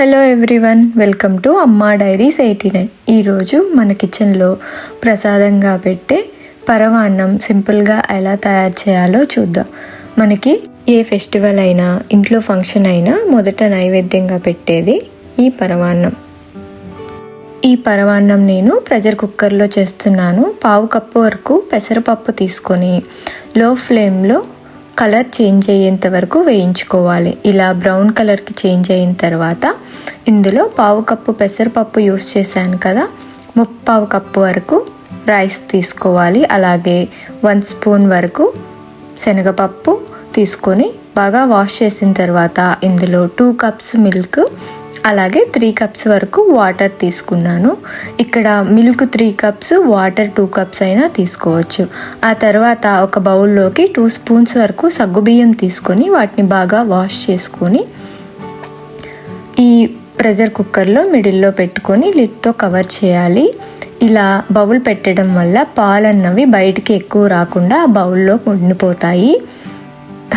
Hello everyone, welcome to అమ్మా diaries 89. ఈరోజు మన కిచెన్లో ప్రసాదంగా పెట్టే పరమాన్నం సింపుల్గా ఎలా తయారు చేయాలో చూద్దాం. మనకి ఏ ఫెస్టివల్ అయినా ఇంట్లో ఫంక్షన్ అయినా మొదట నైవేద్యంగా పెట్టేది ఈ పరమాన్నం. ఈ పరమాన్నం నేను ప్రెషర్ కుక్కర్లో చేస్తున్నాను. 1/2 కప్పు వరకు పెసరపప్పు తీసుకొని లో ఫ్లేమ్లో కలర్ చేంజ్ అయ్యేంత వరకు వేయించుకోవాలి. ఇలా బ్రౌన్ కలర్కి చేంజ్ అయిన తర్వాత ఇందులో 1/2 కప్పు పెసరపప్పు యూస్ చేశాను కదా, 1/4 కప్పు వరకు రైస్ తీసుకోవాలి. అలాగే 1 స్పూన్ వరకు శనగపప్పు తీసుకొని బాగా వాష్ చేసిన తర్వాత ఇందులో 2 కప్స్ మిల్క్, అలాగే 3 కప్స్ వరకు వాటర్ తీసుకున్నాను. ఇక్కడ మిల్క్ 3 కప్స్, వాటర్ 2 కప్స్ అయినా తీసుకోవచ్చు. ఆ తర్వాత ఒక బౌల్లోకి 2 స్పూన్స్ వరకు సగ్గుబియ్యం తీసుకొని వాటిని బాగా వాష్ చేసుకొని ఈ ప్రెషర్ కుక్కర్లో మిడిల్లో పెట్టుకొని లిడ్తో కవర్ చేయాలి. ఇలా బౌల్ పెట్టడం వల్ల పాలన్నవి బయటికి ఎక్కువ రాకుండా ఆ బౌల్లో ఉండిపోతాయి.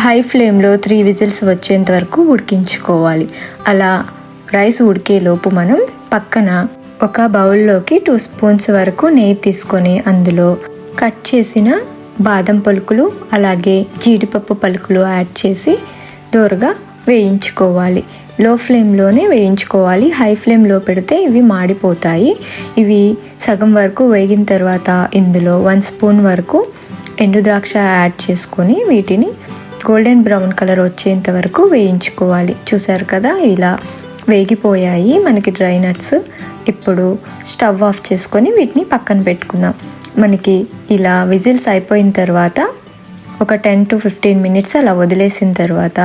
హై ఫ్లేమ్లో 3 విజిల్స్ వచ్చేంత వరకు ఉడికించుకోవాలి. అలా రైస్ ఉడికేలోపు మనం పక్కన ఒక బౌల్లోకి 2 స్పూన్స్ వరకు నెయ్యి తీసుకొని అందులో కట్ చేసిన బాదం పలుకులు అలాగే జీడిపప్పు పలుకులు యాడ్ చేసి దోరగా వేయించుకోవాలి. లో ఫ్లేమ్లోనే వేయించుకోవాలి. హై ఫ్లేమ్లో పెడితే ఇవి మాడిపోతాయి. ఇవి సగం వరకు వేగిన తర్వాత ఇందులో 1 స్పూన్ వరకు ఎండు ద్రాక్ష యాడ్ చేసుకొని వీటిని గోల్డెన్ బ్రౌన్ కలర్ వచ్చేంత వరకు వేయించుకోవాలి. చూసారు కదా, ఇలా వేగిపోయాయి మనకి డ్రై నట్స్. ఇప్పుడు స్టవ్ ఆఫ్ చేసుకొని వీటిని పక్కన పెట్టుకుందాం. మనకి ఇలా విజిల్స్ అయిపోయిన తర్వాత ఒక 10 to 15 మినిట్స్ అలా వదిలేసిన తర్వాత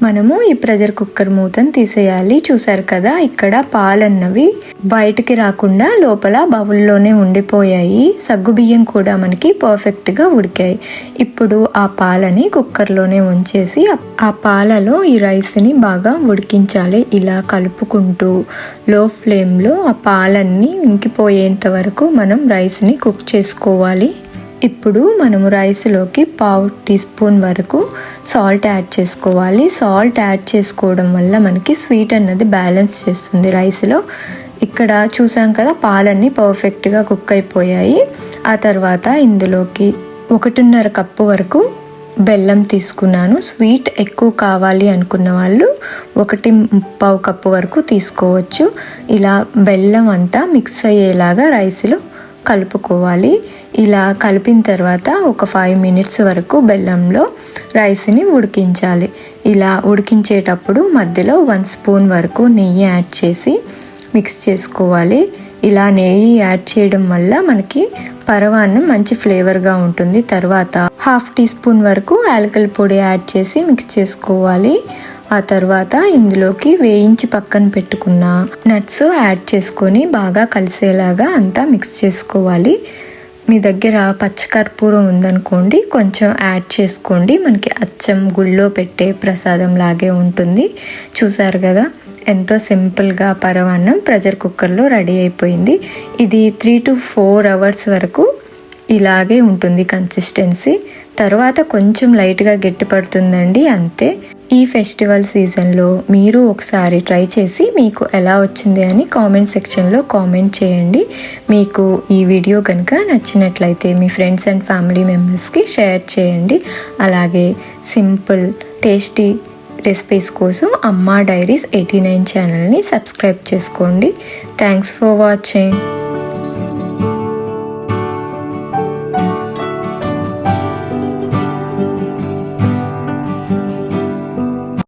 మనము ఈ ప్రెషర్ కుక్కర్ మూతను తీసేయాలి. చూసారు కదా, ఇక్కడ పాలన్నవి బయటికి రాకుండా లోపల బౌల్లోనే ఉండిపోయాయి. సగ్గుబియ్యం కూడా మనకి పర్ఫెక్ట్గా ఉడికాయి. ఇప్పుడు ఆ పాలని కుక్కర్లోనే ఉంచేసి ఆ పాలలో ఈ రైస్ని బాగా ఉడికించాలి. ఇలా కలుపుకుంటూ లో ఫ్లేమ్లో ఆ పాలన్నీ ఇంకిపోయేంత వరకు మనం రైస్ని కుక్ చేసుకోవాలి. ఇప్పుడు మనము రైస్లోకి 1/2 టీ స్పూన్ వరకు సాల్ట్ యాడ్ చేసుకోవాలి. సాల్ట్ యాడ్ చేసుకోవడం వల్ల మనకి స్వీట్ అన్నది బ్యాలెన్స్ చేస్తుంది రైస్లో. ఇక్కడ చూసాం కదా, పాలన్నీ పర్ఫెక్ట్గా కుక్ అయిపోయాయి. ఆ తర్వాత ఇందులోకి 1.5 కప్పు వరకు బెల్లం తీసుకున్నాను. స్వీట్ ఎక్కువ కావాలి అనుకున్న వాళ్ళు 1.25 కప్పు వరకు తీసుకోవచ్చు. ఇలా బెల్లం అంతా మిక్స్ అయ్యేలాగా రైస్లో కలుపుకోవాలి. ఇలా కలిపిన తర్వాత ఒక 5 మినిట్స్ వరకు బెల్లంలో రైస్ని ఉడికించాలి. ఇలా ఉడికించేటప్పుడు మధ్యలో 1 స్పూన్ వరకు నెయ్యి యాడ్ చేసి మిక్స్ చేసుకోవాలి. ఇలా నెయ్యి యాడ్ చేయడం వల్ల మనకి పరమాన్నం మంచి ఫ్లేవర్గా ఉంటుంది. తర్వాత 1/2 టీ స్పూన్ వరకు యాలకుల పొడి యాడ్ చేసి మిక్స్ చేసుకోవాలి. ఆ తర్వాత ఇందులోకి వేయించి పక్కన పెట్టుకున్న నట్స్ యాడ్ చేసుకొని బాగా కలిసేలాగా అంతా మిక్స్ చేసుకోవాలి. మీ దగ్గర పచ్చకర్పూరం ఉందనుకోండి, కొంచెం యాడ్ చేసుకోండి. మనకి అచ్చం గుళ్ళో పెట్టే ప్రసాదం లాగే ఉంటుంది. చూసారు కదా, ఎంతో సింపుల్గా పరమాన్నం ప్రెషర్ కుక్కర్లో రెడీ అయిపోయింది. ఇది 3 to 4 అవర్స్ వరకు ఇలాగే ఉంటుంది కన్సిస్టెన్సీ. తర్వాత కొంచెం లైట్గా గట్టిపడుతుందండి, అంతే. ఈ ఫెస్టివల్ సీజన్లో మీరు ఒకసారి ట్రై చేసి మీకు ఎలా వచ్చింది అని కామెంట్ సెక్షన్లో కామెంట్ చేయండి. మీకు ఈ వీడియో కనుక నచ్చినట్లయితే మీ ఫ్రెండ్స్ అండ్ ఫ్యామిలీ మెంబర్స్కి షేర్ చేయండి. అలాగే సింపుల్ టేస్టీ రెసిపీస్ కోసం అమ్మా డైరీస్ 89 ఛానల్ని సబ్స్క్రైబ్ చేసుకోండి. Thanks for watching.